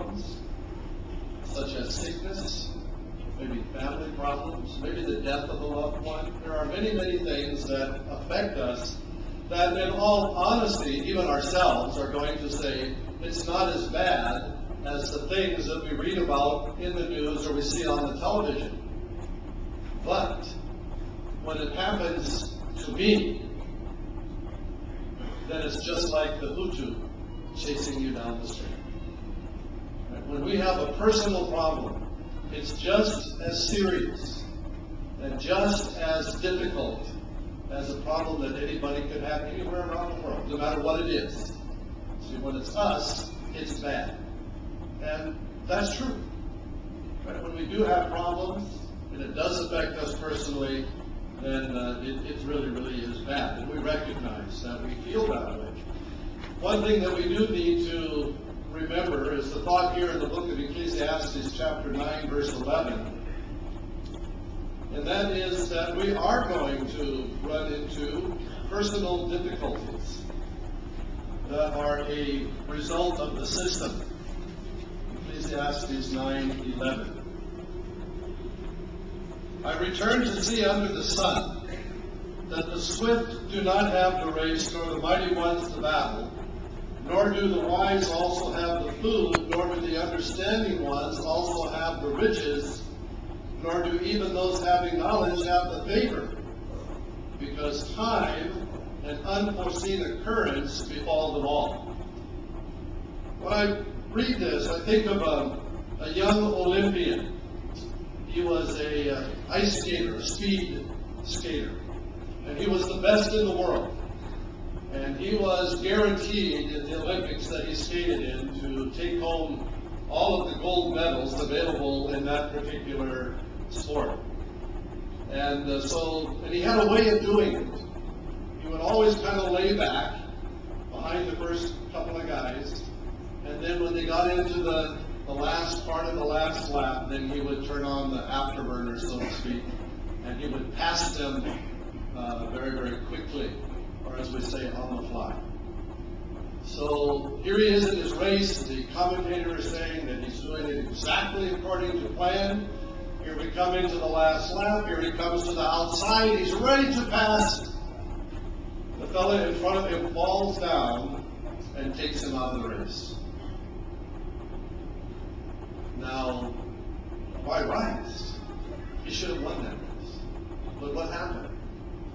problems, such as sickness, maybe family problems, maybe the death of a loved one. There are many, many things that affect us that, in all honesty, even ourselves are going to say it's not as bad as the things that we read about in the news or we see on the television. But when it happens to me, then it's just like the Pt2 chasing you down the street. Right? When we have a personal problem, it's just as serious and just as difficult as a problem that anybody could have anywhere around the world, no matter what it is. See, when it's us, it's bad. And that's true. Right? When we do have problems, and it does affect us personally, then it really, really is bad. And we recognize that we feel that way. One thing that we do need to remember is the thought here in the book of Ecclesiastes, chapter 9, verse 11. And that is that we are going to run into personal difficulties that are a result of the system. Ecclesiastes 9:11. I return to see under the sun that the swift do not have the race, nor the mighty ones the battle, nor do the wise also have the food, nor do the understanding ones also have the riches, nor do even those having knowledge have the favor, because time and unforeseen occurrence befall them all. When I read this, I think of a young Olympian. He was a ice skater, a speed skater, and he was the best in the world. And he was guaranteed in the Olympics that he skated in to take home all of the gold medals available in that particular sport. And he had a way of doing it. He would always kind of lay back behind the first couple of guys, and then when they got into the last part of the last lap, then he would turn on the afterburner, so to speak, and he would pass them very, very quickly, or as we say, on the fly. So here he is in his race. The commentator is saying that he's doing it exactly according to plan. Here we come into the last lap. Here he comes to the outside. He's ready to pass. The fellow in front of him falls down and takes him out of the race. Now, why rise? He should have won that race. But what happened?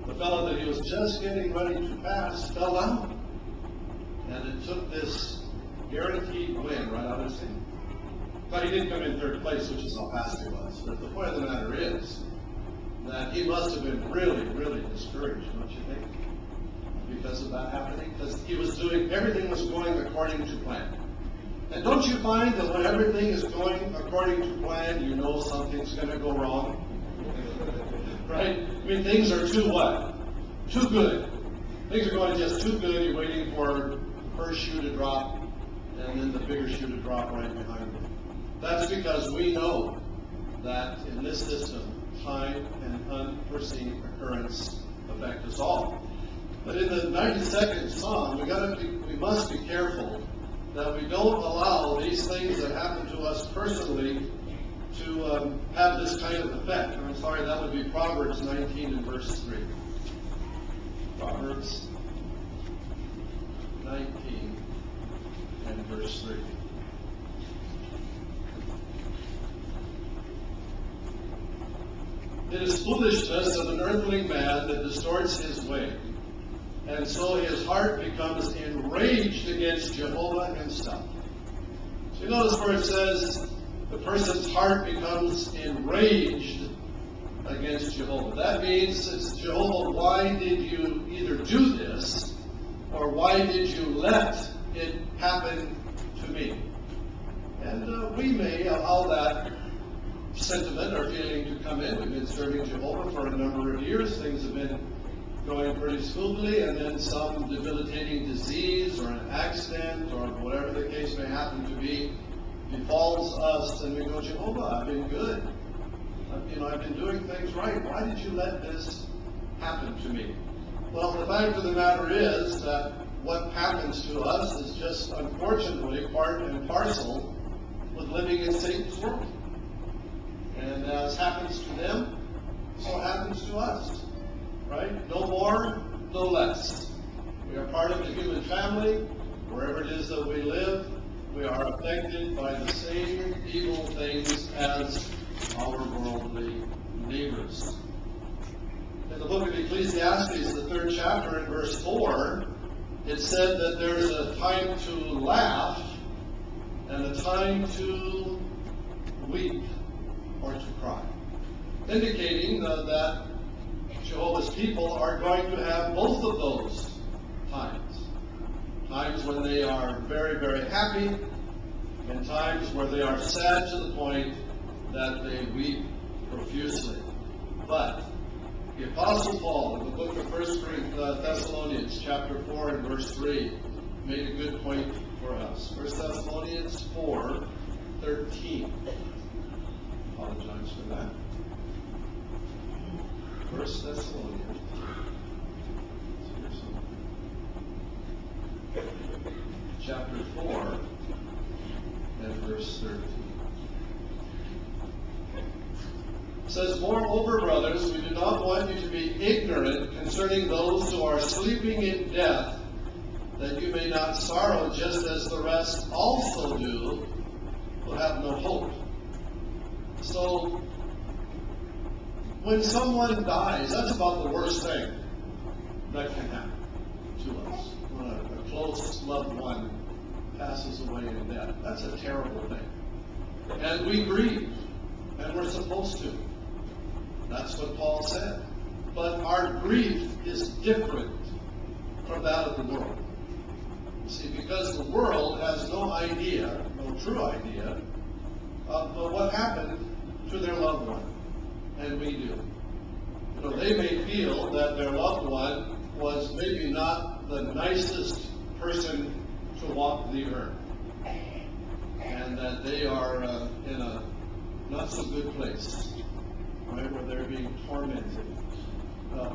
The fellow that he was just getting ready to pass fell down. And it took this guaranteed win right out of his hand. But he didn't come in third place, which is how fast he was. But the point of the matter is that he must have been really, really discouraged, don't you think? Because of that happening? Because he was doing, everything was going according to plan. And don't you find that when everything is going according to plan, you know something's going to go wrong? Right? I mean, things are too what? Too good. Things are going just too good. You're waiting for the first shoe to drop, and then the bigger shoe to drop right behind it. That's because we know that in this system, time and unforeseen occurrence affect us all. But in the 92nd Psalm, we must be careful that we don't allow these things that happen to us personally to have this kind of effect. I'm sorry, that would be Proverbs 19 and verse 3. Proverbs 19 and verse 3. It is foolishness of an earthling man that distorts his way, and so his heart becomes enraged against Jehovah himself. So you notice where it says the person's heart becomes enraged against Jehovah. That means it's Jehovah, why did you either do this, or why did you let it happen to me? And we may allow that sentiment or feeling to come in. We've been serving Jehovah for a number of years. Things have been going pretty smoothly, and then some debilitating disease or an accident or whatever the case may happen to be befalls us, and we go, Jehovah, I've been good. I've been doing things right. Why did you let this happen to me? Well, the fact of the matter is that what happens to us is just, unfortunately, part and parcel living in Satan's world. And as happens to them, so happens to us. Right? No more, no less. We are part of the human family. Wherever it is that we live, we are affected by the same evil things as our worldly neighbors. In the book of Ecclesiastes, the 3rd chapter, in verse 4, it said that there's a time to laugh and a time to weep or to cry, indicating that Jehovah's people are going to have both of those times. Times when they are very, very happy, and times where they are sad to the point that they weep profusely. But the Apostle Paul, in the book of 1 Thessalonians, chapter 4 and verse 3, made a good point for us. 1 Thessalonians 4:13. Apologize for that. 1 Thessalonians. Chapter 4 and verse 13. It says, "Moreover, brothers, we do not want you to be ignorant concerning those who are sleeping in death, that you may not sorrow just as the rest also do, who have no hope." So, when someone dies, that's about the worst thing that can happen to us. When a close loved one passes away in death, that's a terrible thing. And we grieve, and we're supposed to. That's what Paul said. But our grief is different from that of the world. You see, because the world has no idea, no true idea, of what happened to their loved one. And we do. You know, they may feel that their loved one was maybe not the nicest person to walk the earth, and that they are in a not so good place, right, where they're being tormented.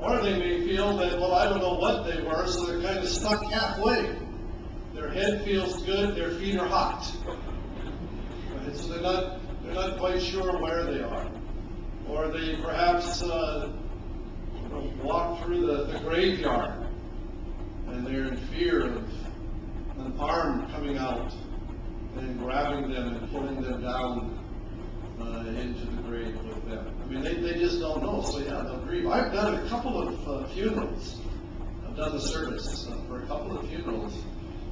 Or they may feel that, well, I don't know what they were, so they're kind of stuck halfway. Their head feels good, their feet are hot. Right? So they're not quite sure where they are. Or they perhaps walk through the graveyard, and they're in fear of an arm coming out and grabbing them and pulling them down into the grave with them. I mean, they just don't know, so yeah, they'll grieve. I've done a couple of funerals. I've done the service for a couple of funerals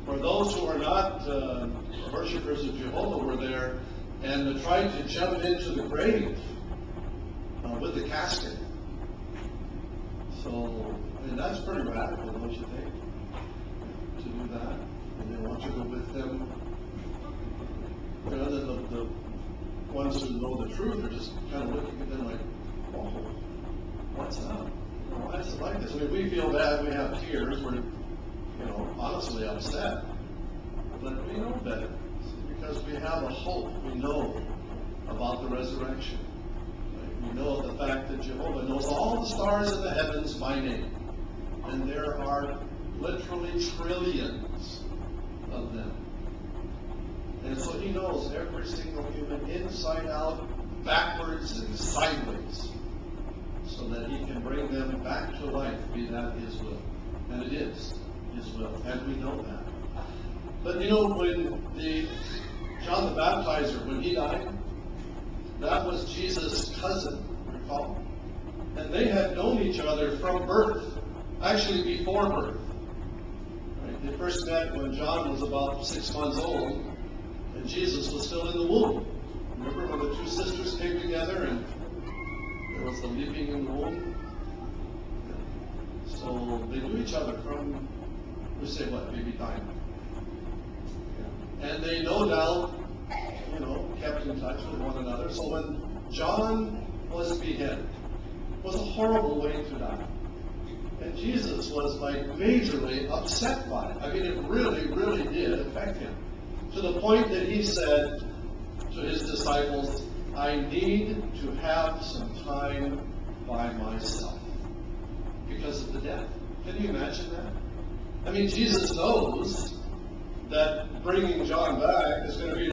where those who are not worshipers of Jehovah were there and tried to jump into the grave with the casket. So, I mean, that's pretty radical, don't you think? To do that. And they want you to go with them. You know, the ones who know the truth are just kind of looking at them like, oh, what's up? Why is it like this? I mean, we feel bad, we have tears, we're, honestly upset. But we know better. Because we have a hope. We know about the resurrection. We know the fact that Jehovah knows all the stars in the heavens by name. And there are literally trillions of them. And so he knows every single human inside out, backwards and sideways, so that he can bring them back to life, be that his will. And it is his will. And we know that. But when John the Baptizer, when he died, that was Jesus' cousin, recall? And they had known each other from birth, actually before birth. Right? They first met when John was about 6 months old, and Jesus was still in the womb. Remember when the two sisters came together and there was the leaping in the womb? Yeah. So they knew each other from, we say what, baby time. Yeah. And they no doubt kept in touch with one another. So when John was beheaded, it was a horrible way to die. And Jesus was majorly upset by it. I mean, it really, really did affect him. To the point that he said to his disciples, I need to have some time by myself because of the death. Can you imagine that? I mean, Jesus knows that bringing John back is going to be